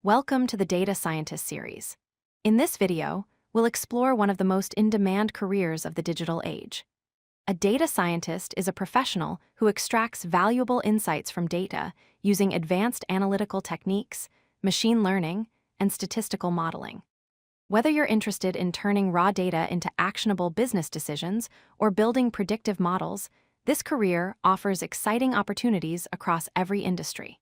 Welcome to the Data Scientist series. In this video, we'll explore one of the most in-demand careers of the digital age. A data scientist is a professional who extracts valuable insights from data using advanced analytical techniques, machine learning, and statistical modeling. Whether you're interested in turning raw data into actionable business decisions or building predictive models, this career offers exciting opportunities across every industry.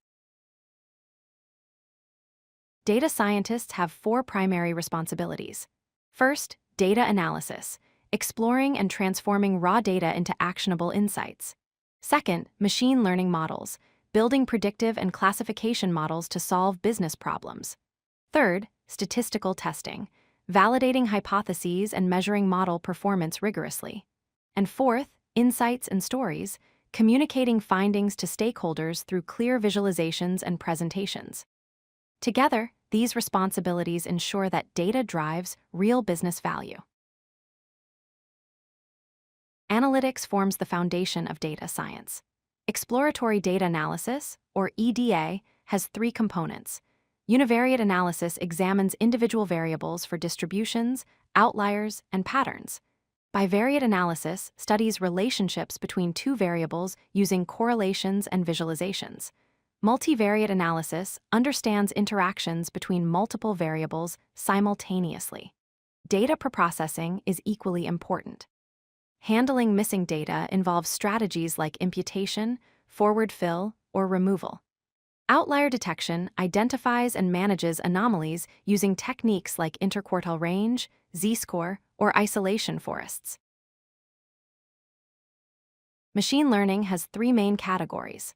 Data scientists have four primary responsibilities. First, data analysis, exploring and transforming raw data into actionable insights. Second, machine learning models, building predictive and classification models to solve business problems. Third, statistical testing, validating hypotheses and measuring model performance rigorously. And fourth, insights and stories, communicating findings to stakeholders through clear visualizations and presentations. Together, these responsibilities ensure that data drives real business value. Analytics forms the foundation of data science. Exploratory data analysis, or EDA, has three components. Univariate analysis examines individual variables for distributions, outliers, and patterns. Bivariate analysis studies relationships between two variables using correlations and visualizations. Multivariate analysis understands interactions between multiple variables simultaneously. Data preprocessing is equally important. Handling missing data involves strategies like imputation, forward fill, or removal. Outlier detection identifies and manages anomalies using techniques like interquartile range, z-score, or isolation forests. Machine learning has three main categories.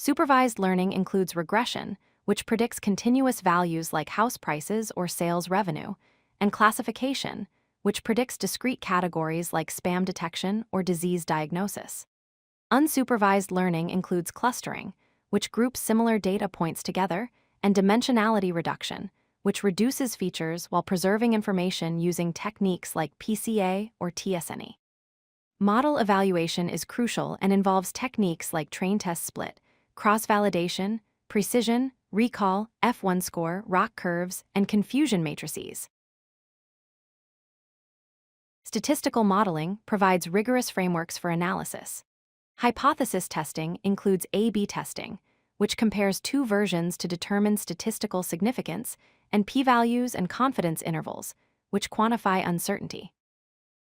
Supervised learning includes regression, which predicts continuous values like house prices or sales revenue, and classification, which predicts discrete categories like spam detection or disease diagnosis. Unsupervised learning includes clustering, which groups similar data points together, and dimensionality reduction, which reduces features while preserving information using techniques like PCA or TSNE. Model evaluation is crucial and involves techniques like train-test split, cross-validation, precision, recall, F1 score, ROC curves, and confusion matrices. Statistical modeling provides rigorous frameworks for analysis. Hypothesis testing includes A/B testing, which compares two versions to determine statistical significance, and p-values and confidence intervals, which quantify uncertainty.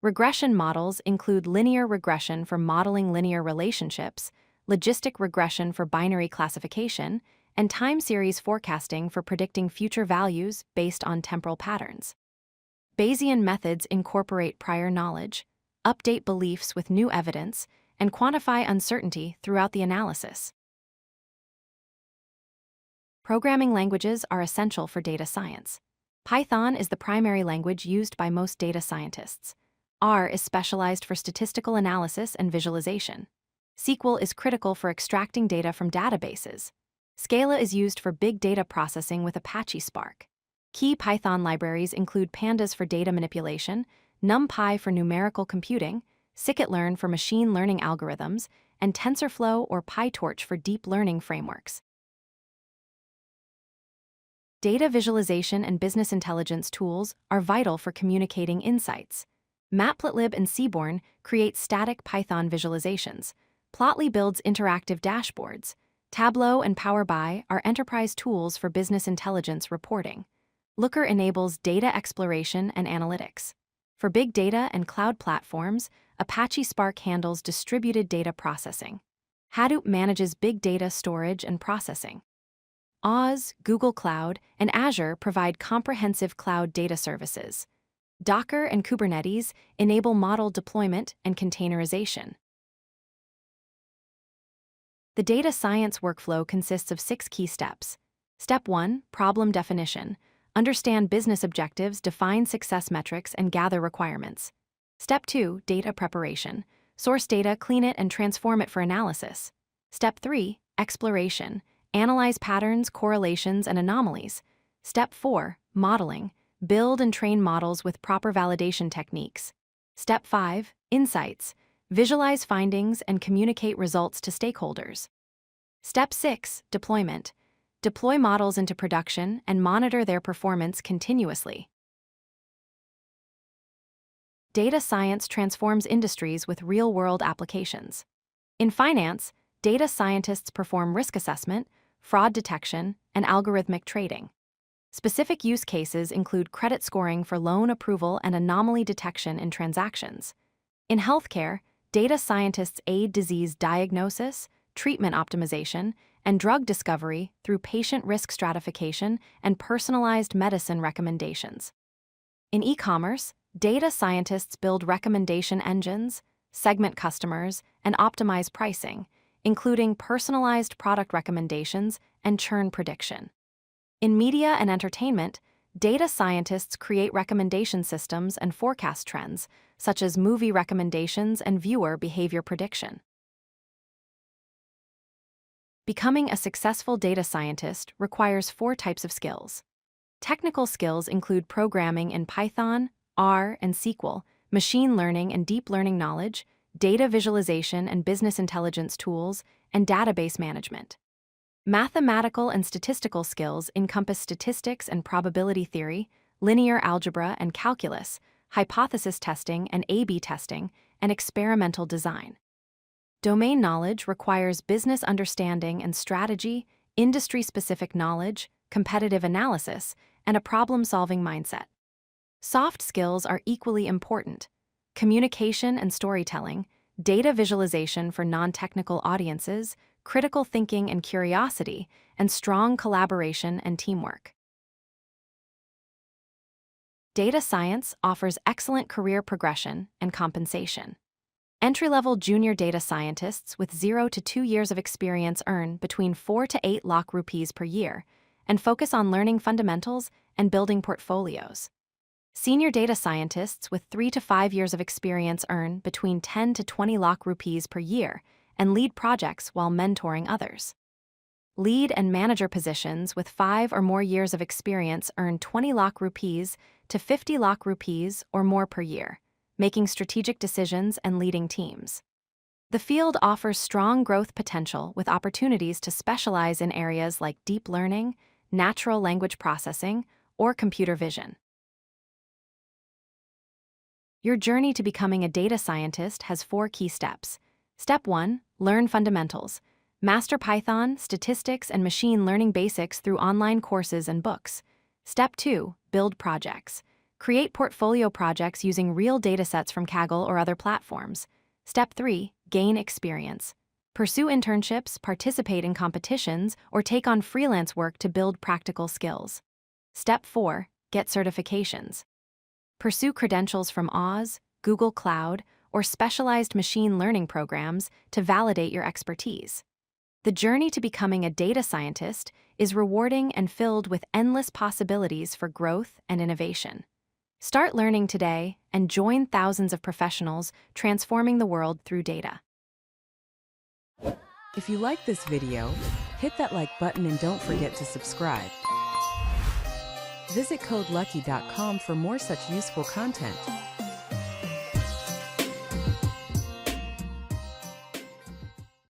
Regression models include linear regression for modeling linear relationships, logistic regression for binary classification, and time series forecasting for predicting future values based on temporal patterns. Bayesian methods incorporate prior knowledge, update beliefs with new evidence, and quantify uncertainty throughout the analysis. Programming languages are essential for data science. Python is the primary language used by most data scientists. R is specialized for statistical analysis and visualization. SQL is critical for extracting data from databases. Scala is used for big data processing with Apache Spark. Key Python libraries include Pandas for data manipulation, NumPy for numerical computing, Scikit-learn for machine learning algorithms, and TensorFlow or PyTorch for deep learning frameworks. Data visualization and business intelligence tools are vital for communicating insights. Matplotlib and Seaborn create static Python visualizations. Plotly builds interactive dashboards. Tableau and Power BI are enterprise tools for business intelligence reporting. Looker enables data exploration and analytics. For big data and cloud platforms, Apache Spark handles distributed data processing. Hadoop manages big data storage and processing. Oz, Google Cloud, and Azure provide comprehensive cloud data services. Docker and Kubernetes enable model deployment and containerization. The data science workflow consists of 6 key steps. Step 1, problem definition. Understand business objectives, define success metrics, and gather requirements. Step 2, data preparation. Source data, clean it, and transform it for analysis. Step 3, exploration. Analyze patterns, correlations, and anomalies. Step 4, modeling. Build and train models with proper validation techniques. Step 5, insights. Visualize findings and communicate results to stakeholders. Step 6, deployment. deploy models into production, and monitor their performance continuously. Data science transforms industries with real-world applications. In finance, data scientists perform risk assessment, fraud detection, and algorithmic trading. Specific use cases include credit scoring for loan approval and anomaly detection in transactions. In healthcare, data scientists aid disease diagnosis, treatment optimization, and drug discovery through patient risk stratification and personalized medicine recommendations. In e-commerce, data scientists build recommendation engines, segment customers, and optimize pricing, including personalized product recommendations and churn prediction. In media and entertainment, data scientists create recommendation systems and forecast trends, such as movie recommendations and viewer behavior prediction. Becoming a successful data scientist requires 4 types of skills. Technical skills include programming in Python, R, and SQL, machine learning and deep learning knowledge, data visualization and business intelligence tools, and database management. Mathematical and statistical skills encompass statistics and probability theory, linear algebra and calculus, hypothesis testing and A/B testing, and experimental design. Domain knowledge requires business understanding and strategy, industry-specific knowledge, competitive analysis, and a problem-solving mindset. Soft skills are equally important. Communication and storytelling, data visualization for non-technical audiences, critical thinking and curiosity, and strong collaboration and teamwork. Data science offers excellent career progression and compensation. Entry-level junior data scientists with 0 to 2 years of experience earn between 4 to 8 lakh rupees per year and focus on learning fundamentals and building portfolios. Senior data scientists with 3 to 5 years of experience earn between 10 to 20 lakh rupees per year and lead projects while mentoring others. Lead and manager positions with 5 or more years of experience earn 20 lakh rupees to 50 lakh rupees or more per year, making strategic decisions and leading teams. The field offers strong growth potential with opportunities to specialize in areas like deep learning, natural language processing, or computer vision. Your journey to becoming a data scientist has 4 key steps. Step 1, learn fundamentals. Master Python, statistics, and machine learning basics through online courses and books. Step 2, build projects. Create portfolio projects using real datasets from Kaggle or other platforms. Step 3, gain experience. Pursue internships, participate in competitions, or take on freelance work to build practical skills. Step 4, get certifications. Pursue credentials from Oz, Google Cloud, or specialized machine learning programs to validate your expertise. The journey to becoming a data scientist is rewarding and filled with endless possibilities for growth and innovation. Start learning today and join thousands of professionals transforming the world through data. If you like this video, hit that like button and don't forget to subscribe. Visit codelucky.com for more such useful content.